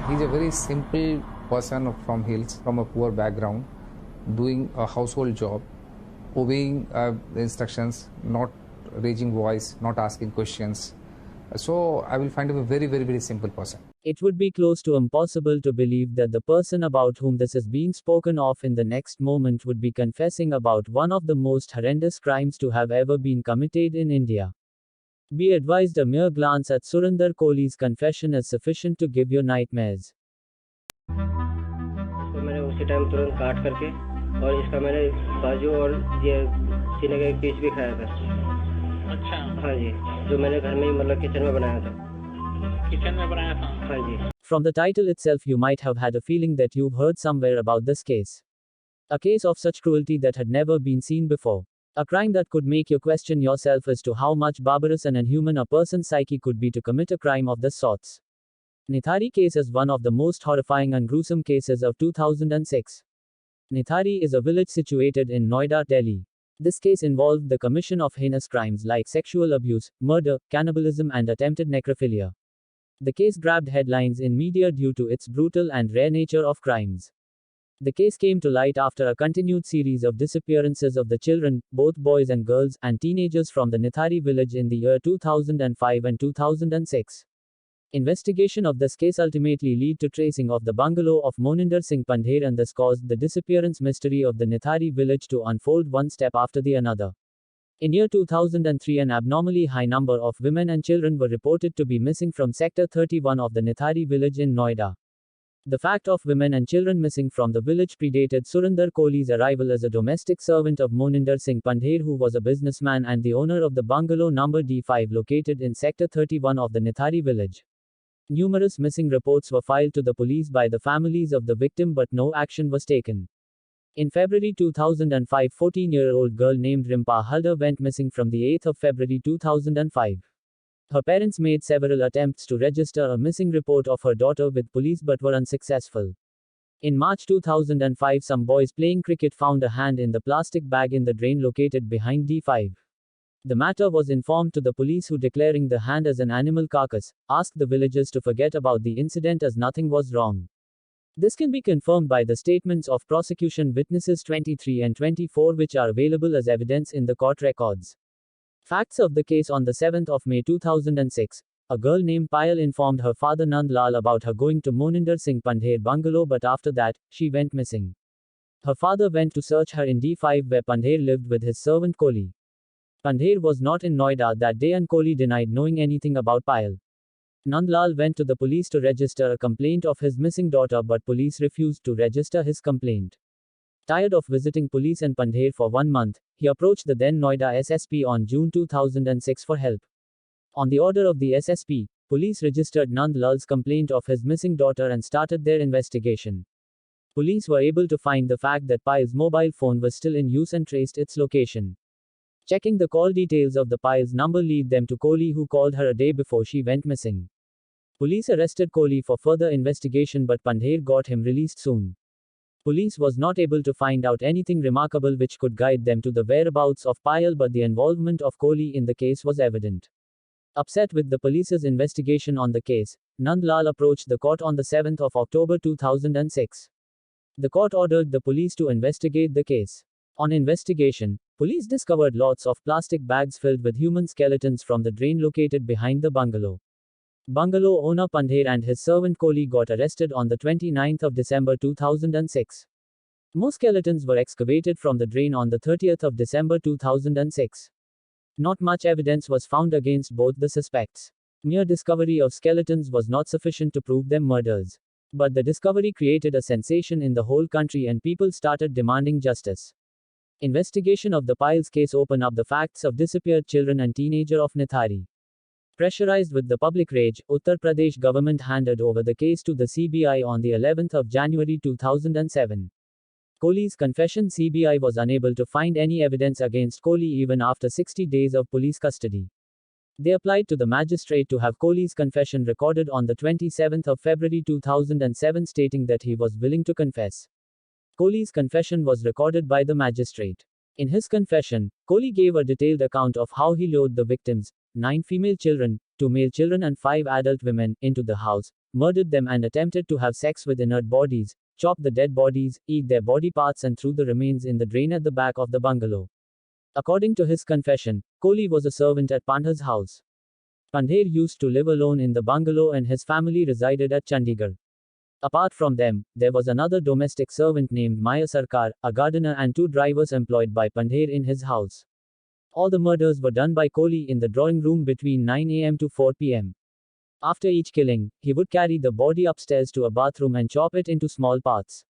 He's a very simple person from hills, from a poor background, doing a household job, obeying the instructions, not raising voice, not asking questions. So I will find him a very, very, very simple person. It would be close to impossible to believe that the person about whom this is being spoken of in the next moment would be confessing about one of the most horrendous crimes to have ever been committed in India. Be advised, a mere glance at Surinder Kohli's confession is sufficient to give you nightmares. इसको मैंने उसी time तुरंत काट करके और इसका मैंने बाजू और ये सीने का एक पीस भी खाया था। अच्छा, हाँ जी, जो मैंने घर में ही मतलब किचन में बनाया था। किचन में बनाया था। हाँ जी। From the title itself, you might have had a feeling that you've heard somewhere about this case. A case of such cruelty that had never been seen before. A crime that could make you question yourself as to how much barbarous and inhuman a person's psyche could be to commit a crime of this sort. Nithari case is one of the most horrifying and gruesome cases of 2006. Nithari is a village situated in Noida, Delhi. This case involved the commission of heinous crimes like sexual abuse, murder, cannibalism, and attempted necrophilia. The case grabbed headlines in media due to its brutal and rare nature of crimes. The case came to light after a continued series of disappearances of the children, both boys and girls, and teenagers from the Nithari village in the year 2005 and 2006. Investigation of this case ultimately led to tracing of the bungalow of Moninder Singh Pandher, and this caused the disappearance mystery of the Nithari village to unfold one step after the another. In year 2003, an abnormally high number of women and children were reported to be missing from Sector 31 of the Nithari village in Noida. The fact of women and children missing from the village predated Surinder Kohli's arrival as a domestic servant of Moninder Singh Pandher, who was a businessman and the owner of the bungalow number D5 located in Sector 31 of the Nithari village. Numerous missing reports were filed to the police by the families of the victim, but no action was taken. In February 2005, 14-year-old girl named Rimpa Halder went missing from the 8th of February 2005. Her parents made several attempts to register a missing report of her daughter with police but were unsuccessful. In March 2005, some boys playing cricket found a hand in the plastic bag in the drain located behind D5. The matter was informed to the police, who, declaring the hand as an animal carcass, asked the villagers to forget about the incident as nothing was wrong. This can be confirmed by the statements of prosecution witnesses 23 and 24, which are available as evidence in the court records. Facts of the case: on the 7th of May 2006, a girl named Payal informed her father Nand Lal about her going to Moninder Singh Pandher bungalow, but after that, she went missing. Her father went to search her in D5, where Pandher lived with his servant Kohli. Pandher was not in Noida that day, and Kohli denied knowing anything about Payal. Nand Lal went to the police to register a complaint of his missing daughter, but police refused to register his complaint. Tired of visiting police and Pandher for 1 month, he approached the then Noida SSP on June 2006 for help. On the order of the SSP, police registered Nand Lal's complaint of his missing daughter and started their investigation. Police were able to find the fact that Payal's mobile phone was still in use and traced its location. Checking the call details of the Payal's number led them to Kohli, who called her a day before she went missing. Police arrested Kohli for further investigation, but Pandher got him released soon. Police was not able to find out anything remarkable which could guide them to the whereabouts of Payal, but the involvement of Kohli in the case was evident. Upset with the police's investigation on the case, Nand Lal approached the court on the 7th of October 2006. The court ordered the police to investigate the case. On investigation, police discovered lots of plastic bags filled with human skeletons from the drain located behind the bungalow. Bungalow owner Pandher and his servant Kohli got arrested on the 29th of December 2006. More skeletons were excavated from the drain on the 30th of December 2006. Not much evidence was found against both the suspects. Mere discovery of skeletons was not sufficient to prove them murders. But the discovery created a sensation in the whole country, and people started demanding justice. Investigation of the Payal's case opened up the facts of disappeared children and teenager of Nithari. Pressurized with the public rage, Uttar Pradesh government handed over the case to the CBI on the 11th of January 2007. Kohli's confession: CBI was unable to find any evidence against Kohli even after 60 days of police custody. They applied to the magistrate to have Kohli's confession recorded on the 27th of February 2007, stating that he was willing to confess. Kohli's confession was recorded by the magistrate. In his confession, Kohli gave a detailed account of how he lured the victims, 9 female children, 2 male children and 5 adult women, into the house, murdered them and attempted to have sex with inert bodies, chopped the dead bodies, eat their body parts and threw the remains in the drain at the back of the bungalow. According to his confession, Kohli was a servant at Pandhar's house. Pandher used to live alone in the bungalow and his family resided at Chandigarh. Apart from them, there was another domestic servant named Maya Sarkar, a gardener and 2 drivers employed by Pandher in his house. All the murders were done by Kohli in the drawing room between 9 am to 4 pm. After each killing, he would carry the body upstairs to a bathroom and chop it into small parts.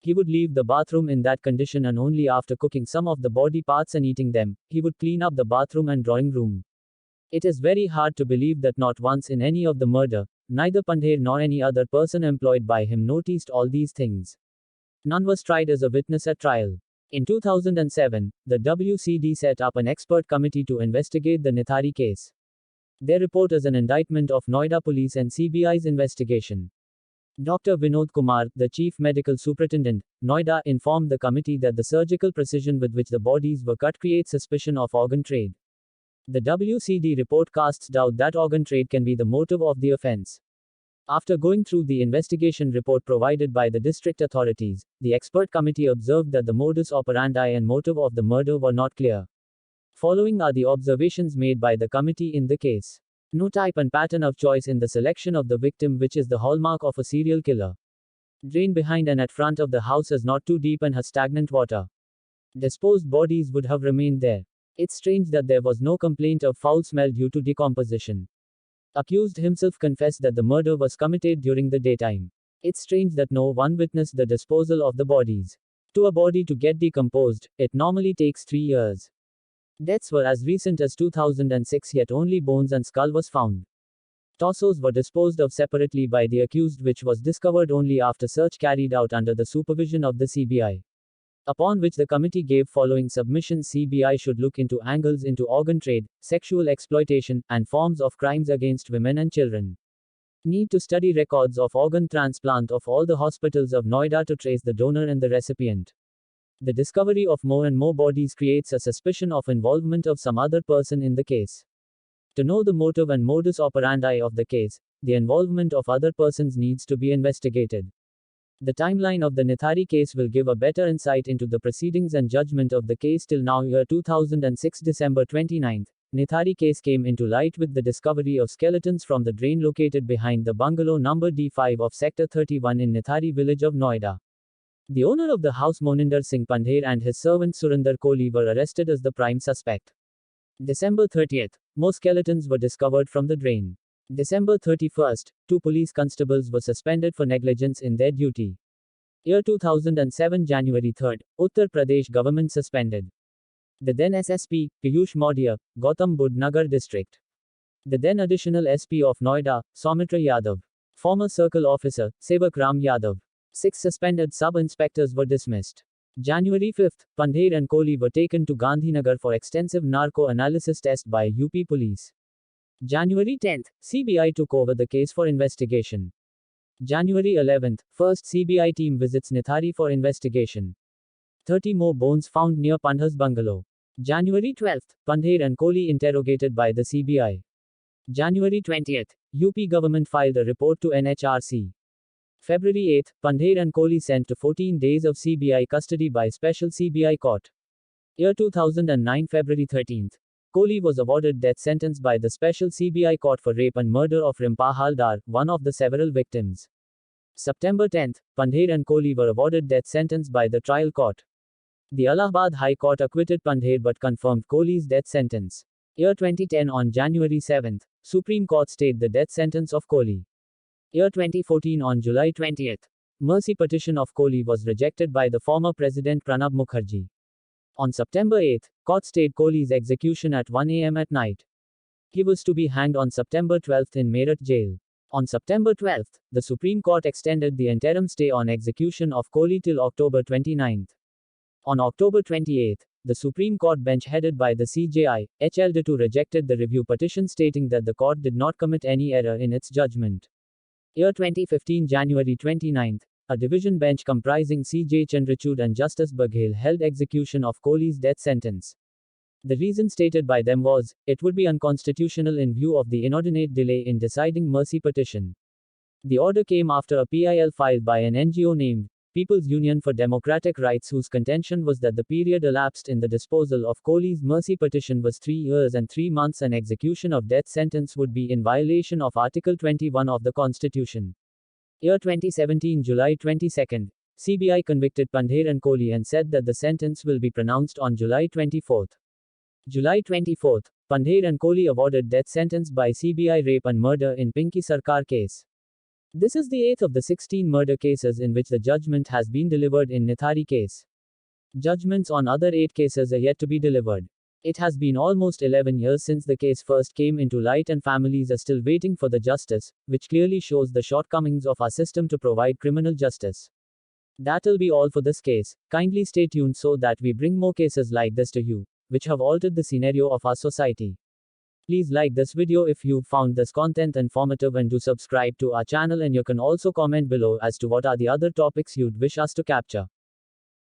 He would leave the bathroom in that condition and only after cooking some of the body parts and eating them, he would clean up the bathroom and drawing room. It is very hard to believe that not once in any of the murder, neither Pandher nor any other person employed by him noticed all these things. None was tried as a witness at trial. In 2007, the WCD set up an expert committee to investigate the Nithari case. Their report is an indictment of Noida Police and CBI's investigation. Dr. Vinod Kumar, the Chief Medical Superintendent, Noida, informed the committee that the surgical precision with which the bodies were cut creates suspicion of organ trade. The WCD report casts doubt that organ trade can be the motive of the offense. After going through the investigation report provided by the district authorities, the expert committee observed that the modus operandi and motive of the murder were not clear. Following are the observations made by the committee in the case. No type and pattern of choice in the selection of the victim, which is the hallmark of a serial killer. Drain behind and at front of the house is not too deep and has stagnant water. Disposed bodies would have remained there. It's strange that there was no complaint of foul smell due to decomposition. Accused himself confessed that the murder was committed during the daytime. It's strange that no one witnessed the disposal of the bodies. To a body to get decomposed, it normally takes 3 years. Deaths were as recent as 2006, yet only bones and skull was found. Torsos were disposed of separately by the accused, which was discovered only after search carried out under the supervision of the CBI. Upon which the committee gave following submissions: CBI should look into angles into organ trade, sexual exploitation, and forms of crimes against women and children. Need to study records of organ transplant of all the hospitals of Noida to trace the donor and the recipient. The discovery of more and more bodies creates a suspicion of involvement of some other person in the case. To know the motive and modus operandi of the case, the involvement of other persons needs to be investigated. The timeline of the Nithari case will give a better insight into the proceedings and judgment of the case till now. Year 2006, December 29, Nithari case came into light with the discovery of skeletons from the drain located behind the bungalow number D5 of Sector 31 in Nithari village of Noida. The owner of the house, Moninder Singh Pandher, and his servant Surinder Kohli were arrested as the prime suspect. December 30, more skeletons were discovered from the drain. December 31, 2 police constables were suspended for negligence in their duty. Year 2007, January 3, Uttar Pradesh government suspended the then SSP, Piyush Maurya, Gautam Budh Nagar district. The then additional SP of Noida, Soumitra Yadav. Former circle officer, Sevak Ram Yadav. 6 suspended sub-inspectors were dismissed. January 5, Pandher and Kohli were taken to Gandhinagar for extensive narco-analysis test by UP police. January 10, CBI took over the case for investigation. January 11, first CBI team visits Nithari for investigation. 30 more bones found near Pandhar's bungalow. January 12, Pandher and Kohli interrogated by the CBI. January 20, UP government filed a report to NHRC. February 8, Pandher and Kohli sent to 14 days of CBI custody by special CBI court. Year 2009, February 13. Kohli was awarded death sentence by the special CBI court for rape and murder of Rimpa Haldar, one of the several victims. September 10, Pandher and Kohli were awarded death sentence by the trial court. The Allahabad High Court acquitted Pandher but confirmed Kohli's death sentence. Year 2010, on January 7, Supreme Court stayed the death sentence of Kohli. Year 2014, on July 20, mercy petition of Kohli was rejected by the former President Pranab Mukherjee. On September 8, court stayed Kohli's execution at 1 am at night. He was to be hanged on September 12 in Meerut jail. On September 12, the Supreme Court extended the interim stay on execution of Kohli till October 29. On October 28, the Supreme Court bench headed by the CJI, HL2 rejected the review petition stating that the court did not commit any error in its judgment. Year 2015, January 29, a division bench comprising C.J. Chandrachud and Justice Baghel held execution of Kohli's death sentence. The reason stated by them was, it would be unconstitutional in view of the inordinate delay in deciding mercy petition. The order came after a PIL filed by an NGO named People's Union for Democratic Rights, whose contention was that the period elapsed in the disposal of Kohli's mercy petition was 3 years and 3 months, and execution of death sentence would be in violation of Article 21 of the Constitution. Year 2017, July 22. CBI convicted Pandher and Kohli and said that the sentence will be pronounced on July 24. July 24. Pandher and Kohli awarded death sentence by CBI rape and murder in Pinky Sarkar case. This is the 8th of the 16 murder cases in which the judgment has been delivered in Nithari case. Judgments on other 8 cases are yet to be delivered. It has been almost 11 years since the case first came into light, and families are still waiting for the justice, which clearly shows the shortcomings of our system to provide criminal justice. That'll be all for this case. Kindly stay tuned so that we bring more cases like this to you, which have altered the scenario of our society. Please like this video if you found this content informative, and do subscribe to our channel, and you can also comment below as to what are the other topics you'd wish us to capture.